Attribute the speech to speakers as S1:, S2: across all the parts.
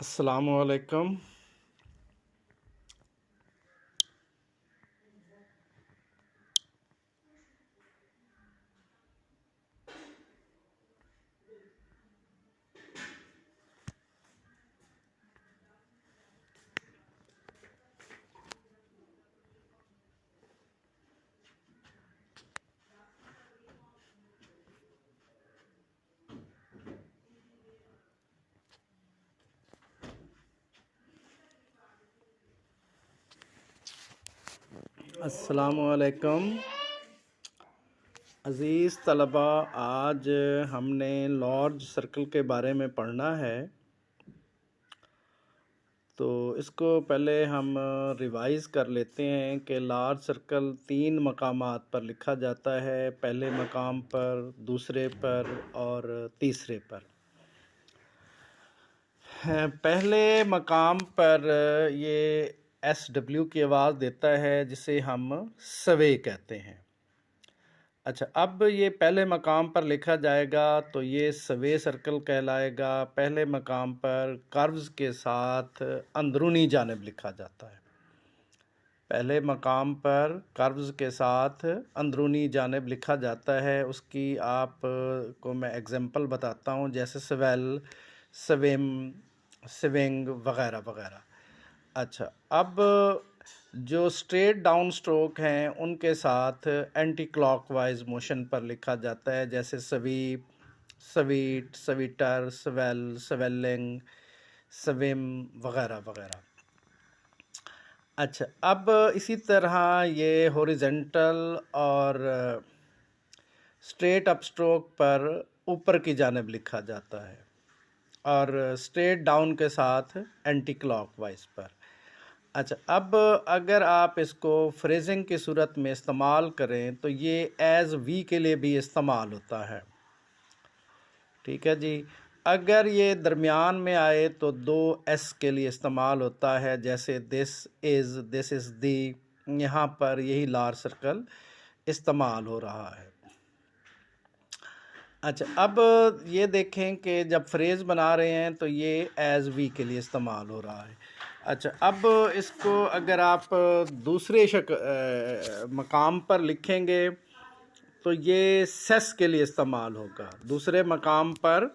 S1: السلام علیکم۔ السلام علیکم عزیز طلبہ، آج ہم نے لارج سرکل کے بارے میں پڑھنا ہے، تو اس کو پہلے ہم ریوائز کر لیتے ہیں کہ لارج سرکل 3 مقامات پر لکھا جاتا ہے، پہلے مقام پر، دوسرے پر اور تیسرے پر۔ پہلے مقام پر یہ ایس ڈبلیو کی آواز دیتا ہے جسے ہم سوے کہتے ہیں۔ اچھا، اب یہ پہلے مقام پر لکھا جائے گا تو یہ سوے سرکل کہلائے گا۔ پہلے مقام پر کروز کے ساتھ اندرونی جانب لکھا جاتا ہے۔ پہلے مقام پر کروز کے ساتھ اندرونی جانب لکھا جاتا ہے۔ اس کی آپ کو میں اگزامپل بتاتا ہوں، جیسے سویل، سویم، سوینگ وغیرہ وغیرہ۔ اچھا، اب جو اسٹریٹ ڈاؤن سٹروک ہیں ان کے ساتھ اینٹی کلاک وائز موشن پر لکھا جاتا ہے، جیسے sweep, sweet, sweater, swell, swelling, swim وغیرہ وغیرہ۔ اچھا، اب اسی طرح یہ ہوریزنٹل اور اسٹریٹ اپ سٹروک پر اوپر کی جانب لکھا جاتا ہے، اور اسٹریٹ ڈاؤن کے ساتھ اینٹی کلاک وائز پر۔ اچھا، اب اگر آپ اس کو فریزنگ کی صورت میں استعمال کریں تو یہ ایز وی کے لیے بھی استعمال ہوتا ہے، ٹھیک ہے جی۔ اگر یہ درمیان میں آئے تو 2 ایس کے لیے استعمال ہوتا ہے، جیسے دس از دی، یہاں پر یہی لارج سرکل استعمال ہو رہا ہے۔ اچھا، اب یہ دیکھیں کہ جب فریز بنا رہے ہیں تو یہ ایز وی کے لیے استعمال ہو رہا ہے۔ اچھا، اب اس کو اگر آپ دوسرے مقام پر لکھیں گے تو یہ سیس کے لیے استعمال ہوگا۔ دوسرے مقام پر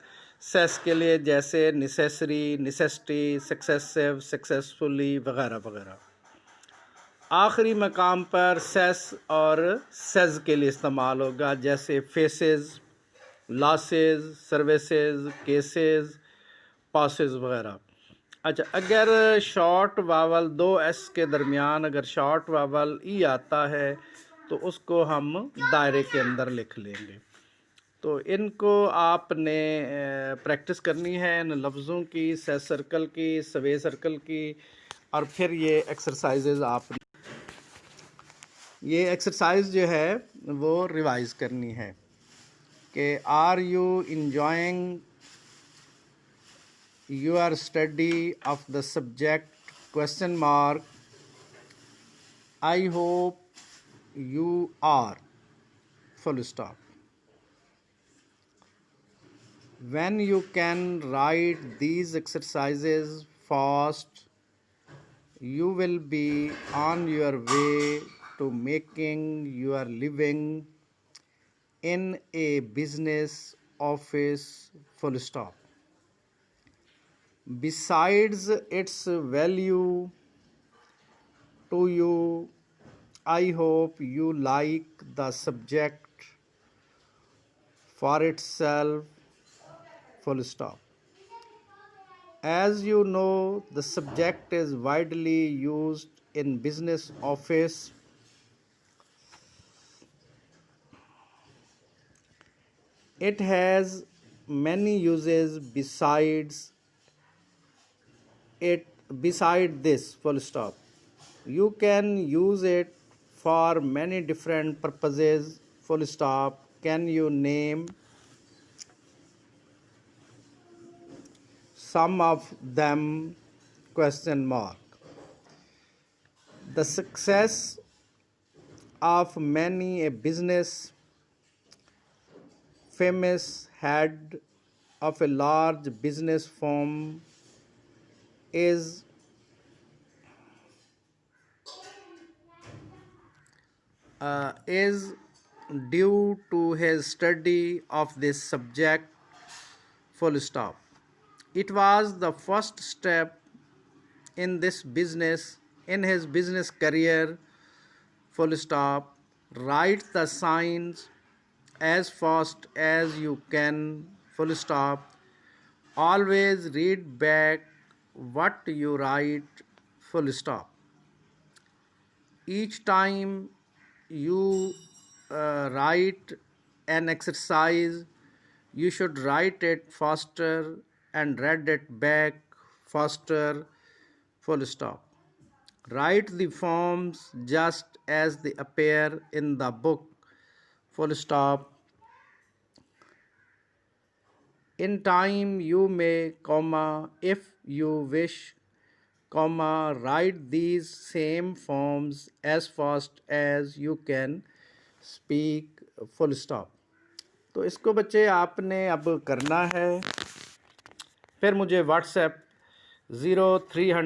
S1: سیس کے لیے، جیسے نیسیسری، نیسیسٹی، سکسیسو، سکسیسفلی وغیرہ وغیرہ۔ آخری مقام پر سیس اور سیز کے لیے استعمال ہوگا، جیسے phases, losses, services, cases, passes وغیرہ۔ اچھا، اگر شارٹ واول 2 ایس کے درمیان اگر شارٹ واول ای آتا ہے تو اس کو ہم دائرے کے اندر لکھ لیں گے۔ تو ان کو آپ نے پریکٹس کرنی ہے، ان لفظوں کی، سیس سرکل کی، سوے سرکل کی، اور پھر یہ ایکسرسائزز یہ ایکسرسائز جو ہے وہ ریوائز کرنی ہے کہ are you enjoying your study of the subject question mark, I hope you are full stop. When you can write these exercises fast, you will be on your way to making your living in a business office full stop. Besides its value to you, I hope you like the subject for itself, full stop. As you know, the subject is widely used in business office. It has many uses beside this, full stop. You can use it for many different purposes, full stop. Can you name some of them, question mark. The success of many a business famous head of a large business firm is due to his study of this subject, full stop. It was the first step in this business, in his business career, full stop. Write the signs as fast as you can, full stop. Always read back what you write, full stop. Each time you write an exercise, you should write it faster and read it back faster, full stop. Write the forms just as they appear in the book, full stop. In time you may, comma, if you wish, comma, write these same forms as fast as you can speak, full stop. تو اس کو بچے آپ نے اب کرنا ہے. پھر مجھے واٹس ایپ 0300